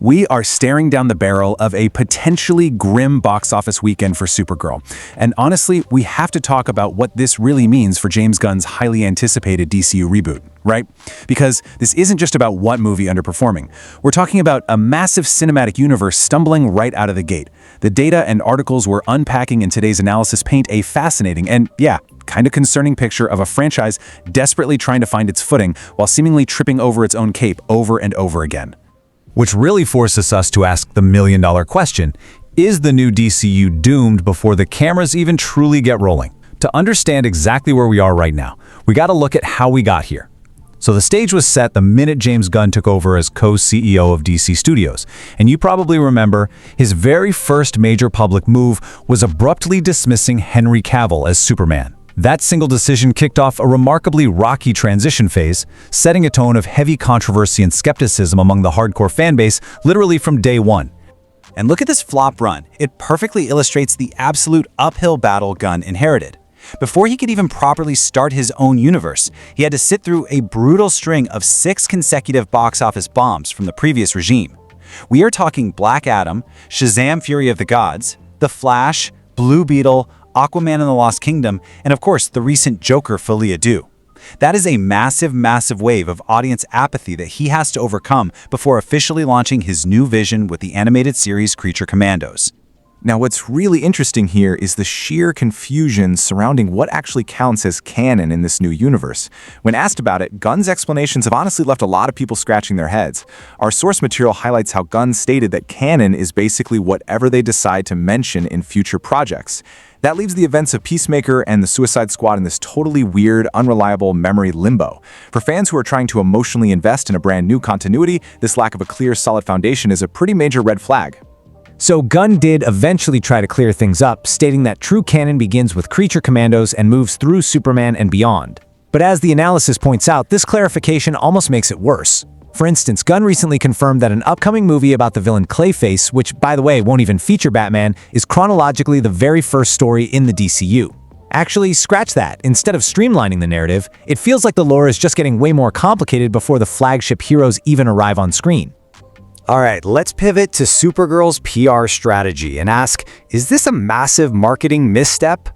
We are staring down the barrel of a potentially grim box office weekend for Supergirl. And honestly, we have to talk about what this really means for James Gunn's highly anticipated DCU reboot, right? Because this isn't just about one movie underperforming. We're talking about a massive cinematic universe stumbling right out of the gate. The data and articles we're unpacking in today's analysis paint a fascinating and, kind of concerning picture of a franchise desperately trying to find its footing while seemingly tripping over its own cape over and over again. Which really forces us to ask the million-dollar question: is the new DCU doomed before the cameras even truly get rolling? To understand exactly where we are right now, we got to look at how we got here. So the stage was set the minute James Gunn took over as co-CEO of DC Studios, and you probably remember his very first major public move was abruptly dismissing Henry Cavill as Superman. That single decision kicked off a remarkably rocky transition phase, setting a tone of heavy controversy and skepticism among the hardcore fanbase literally from day one. And look at this flop run. It perfectly illustrates the absolute uphill battle Gunn inherited. Before he could even properly start his own universe, he had to sit through a brutal string of 6 consecutive box office bombs from the previous regime. We are talking Black Adam, Shazam! Fury of the Gods, The Flash, Blue Beetle, Aquaman and the Lost Kingdom, and of course, the recent Joker Folie à Deux. That is a massive wave of audience apathy that he has to overcome before officially launching his new vision with the animated series Creature Commandos. Now, what's really interesting here is the sheer confusion surrounding what actually counts as canon in this new universe. When asked about it, Gunn's explanations have honestly left a lot of people scratching their heads. Our source material highlights how Gunn stated that canon is basically whatever they decide to mention in future projects. That leaves the events of Peacemaker and the Suicide Squad in this totally weird, unreliable memory limbo. For fans who are trying to emotionally invest in a brand new continuity, this lack of a clear, solid foundation is a pretty major red flag. So Gunn did eventually try to clear things up, stating that true canon begins with Creature Commandos and moves through Superman and beyond. But as the analysis points out, this clarification almost makes it worse. For instance, Gunn recently confirmed that an upcoming movie about the villain Clayface, which by the way won't even feature Batman, is chronologically the very first story in the DCU. Actually, scratch that. Instead of streamlining the narrative, it feels like the lore is just getting way more complicated before the flagship heroes even arrive on screen. Alright, let's pivot to Supergirl's PR strategy and ask, is this a massive marketing misstep?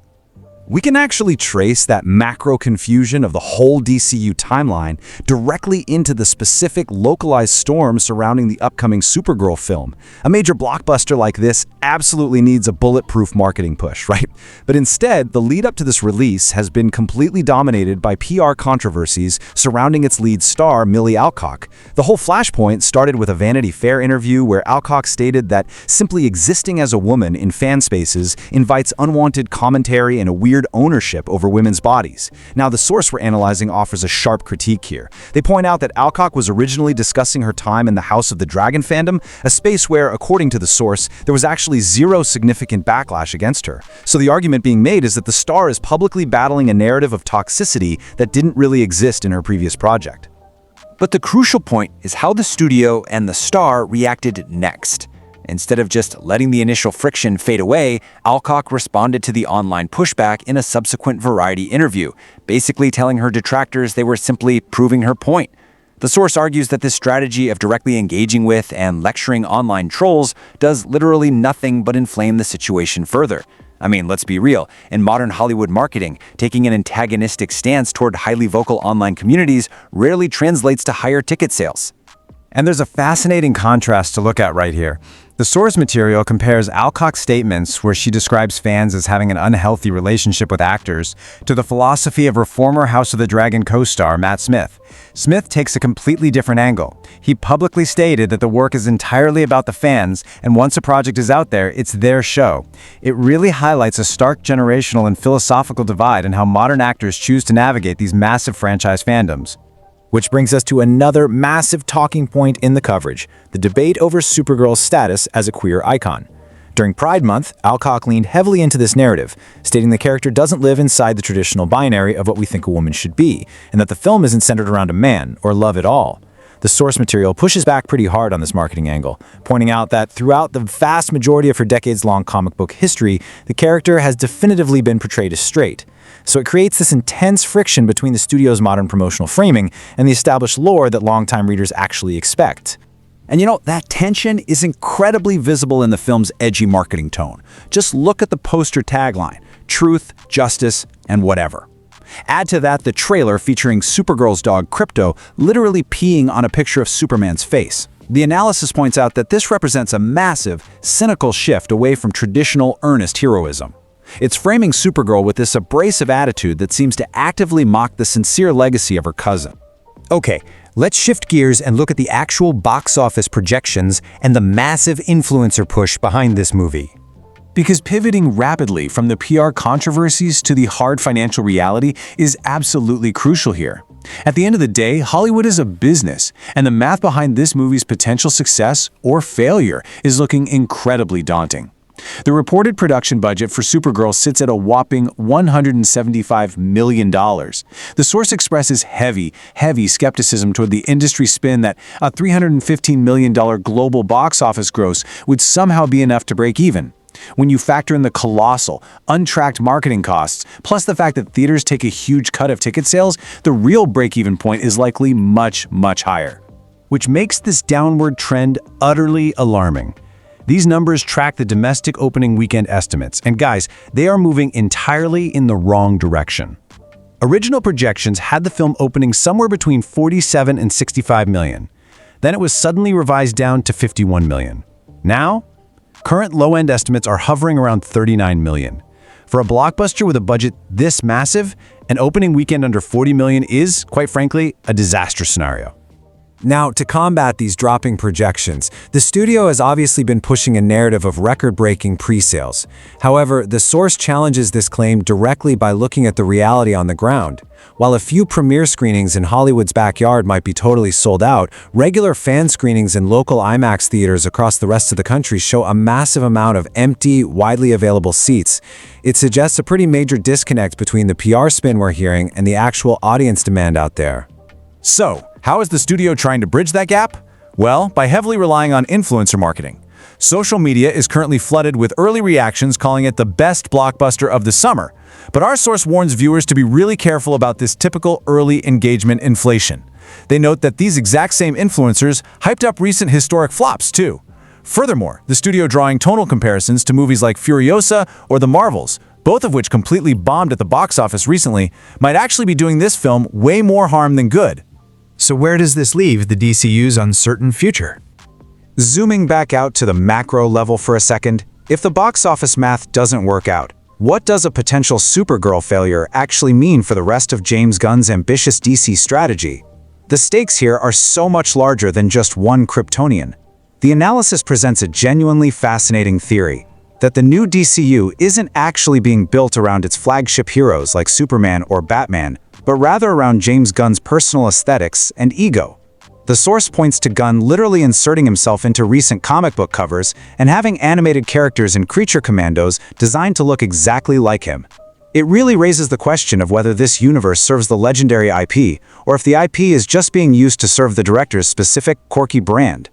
We can actually trace that macro confusion of the whole DCU timeline directly into the specific localized storm surrounding the upcoming Supergirl film. A major blockbuster like this absolutely needs a bulletproof marketing push, right? But instead, the lead up to this release has been completely dominated by PR controversies surrounding its lead star, Millie Alcock. The whole flashpoint started with a Vanity Fair interview where Alcock stated that simply existing as a woman in fan spaces invites unwanted commentary and a weird ownership over women's bodies. Now, the source we're analyzing offers a sharp critique here. They point out that Alcock was originally discussing her time in the House of the Dragon fandom, a space where, according to the source, there was actually zero significant backlash against her. So the argument being made is that the star is publicly battling a narrative of toxicity that didn't really exist in her previous project. But the crucial point is how the studio and the star reacted next. Instead of just letting the initial friction fade away, Alcock responded to the online pushback in a subsequent Variety interview, basically telling her detractors they were simply proving her point. The source argues that this strategy of directly engaging with and lecturing online trolls does literally nothing but inflame the situation further. I mean, let's be real. In modern Hollywood marketing, taking an antagonistic stance toward highly vocal online communities rarely translates to higher ticket sales. And there's a fascinating contrast to look at right here. The source material compares Alcock's statements, where she describes fans as having an unhealthy relationship with actors, to the philosophy of her former House of the Dragon co-star, Matt Smith. Smith takes a completely different angle. He publicly stated that the work is entirely about the fans, and once a project is out there, it's their show. It really highlights a stark generational and philosophical divide in how modern actors choose to navigate these massive franchise fandoms. Which brings us to another massive talking point in the coverage, the debate over Supergirl's status as a queer icon. During Pride Month, Alcock leaned heavily into this narrative, stating the character doesn't live inside the traditional binary of what we think a woman should be, and that the film isn't centered around a man or love at all. The source material pushes back pretty hard on this marketing angle, pointing out that throughout the vast majority of her decades-long comic book history, the character has definitively been portrayed as straight. So it creates this intense friction between the studio's modern promotional framing and the established lore that longtime readers actually expect. And that tension is incredibly visible in the film's edgy marketing tone. Just look at the poster tagline: truth, justice, and whatever. Add to that the trailer featuring Supergirl's dog Crypto literally peeing on a picture of Superman's face. The analysis points out that this represents a massive, cynical shift away from traditional earnest heroism. It's framing Supergirl with this abrasive attitude that seems to actively mock the sincere legacy of her cousin. Okay, let's shift gears and look at the actual box office projections and the massive influencer push behind this movie. Because pivoting rapidly from the PR controversies to the hard financial reality is absolutely crucial here. At the end of the day, Hollywood is a business, and the math behind this movie's potential success or failure is looking incredibly daunting. The reported production budget for Supergirl sits at a whopping $175 million. The source expresses heavy skepticism toward the industry spin that a $315 million global box office gross would somehow be enough to break even. When you factor in the colossal, untracked marketing costs, plus the fact that theaters take a huge cut of ticket sales, the real break-even point is likely much higher. Which makes this downward trend utterly alarming. These numbers track the domestic opening weekend estimates, and guys, they are moving entirely in the wrong direction. Original projections had the film opening somewhere between 47 and 65 million. Then it was suddenly revised down to 51 million. Now, current low-end estimates are hovering around 39 million. For a blockbuster with a budget this massive, an opening weekend under 40 million is, quite frankly, a disastrous scenario. Now, to combat these dropping projections, the studio has obviously been pushing a narrative of record-breaking pre-sales. However, the source challenges this claim directly by looking at the reality on the ground. While a few premiere screenings in Hollywood's backyard might be totally sold out, regular fan screenings in local IMAX theaters across the rest of the country show a massive amount of empty, widely available seats. It suggests a pretty major disconnect between the PR spin we're hearing and the actual audience demand out there. So, how is the studio trying to bridge that gap? Well, by heavily relying on influencer marketing. Social media is currently flooded with early reactions calling it the best blockbuster of the summer. But our source warns viewers to be really careful about this typical early engagement inflation. They note that these exact same influencers hyped up recent historic flops too. Furthermore, the studio drawing tonal comparisons to movies like Furiosa or The Marvels, both of which completely bombed at the box office recently, might actually be doing this film way more harm than good. So where does this leave the DCU's uncertain future? Zooming back out to the macro level for a second, if the box office math doesn't work out, what does a potential Supergirl failure actually mean for the rest of James Gunn's ambitious DC strategy? The stakes here are so much larger than just one Kryptonian. The analysis presents a genuinely fascinating theory that the new DCU isn't actually being built around its flagship heroes like Superman or Batman, but rather around James Gunn's personal aesthetics and ego. The source points to Gunn literally inserting himself into recent comic book covers and having animated characters and creature commandos designed to look exactly like him. It really raises the question of whether this universe serves the legendary IP, or if the IP is just being used to serve the director's specific, quirky brand.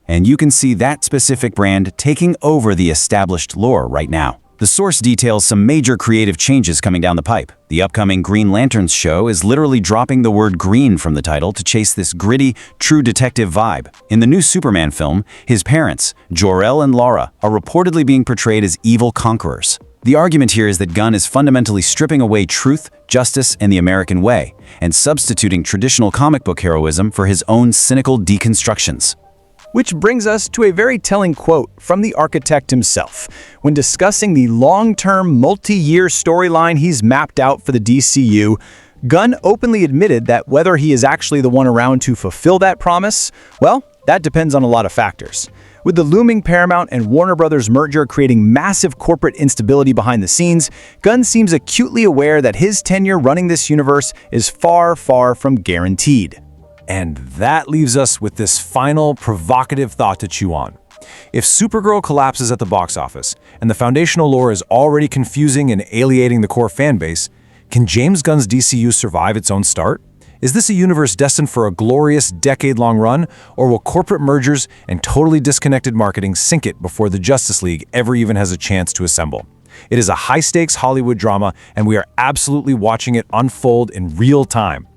And you can see that specific brand taking over the established lore right now. The source details some major creative changes coming down the pipe. The upcoming Green Lanterns show is literally dropping the word green from the title to chase this gritty, true detective vibe. In the new Superman film, his parents, Jor-El and Lara, are reportedly being portrayed as evil conquerors. The argument here is that Gunn is fundamentally stripping away truth, justice, and the American way, and substituting traditional comic book heroism for his own cynical deconstructions. Which brings us to a very telling quote from the architect himself. When discussing the long-term, multi-year storyline he's mapped out for the DCU, Gunn openly admitted that whether he is actually the one around to fulfill that promise, well, that depends on a lot of factors. With the looming Paramount and Warner Brothers merger creating massive corporate instability behind the scenes, Gunn seems acutely aware that his tenure running this universe is far from guaranteed. And that leaves us with this final provocative thought to chew on. If Supergirl collapses at the box office, and the foundational lore is already confusing and alienating the core fanbase, can James Gunn's DCU survive its own start? Is this a universe destined for a glorious decade-long run, or will corporate mergers and totally disconnected marketing sink it before the Justice League ever even has a chance to assemble? It is a high-stakes Hollywood drama, and we are absolutely watching it unfold in real time.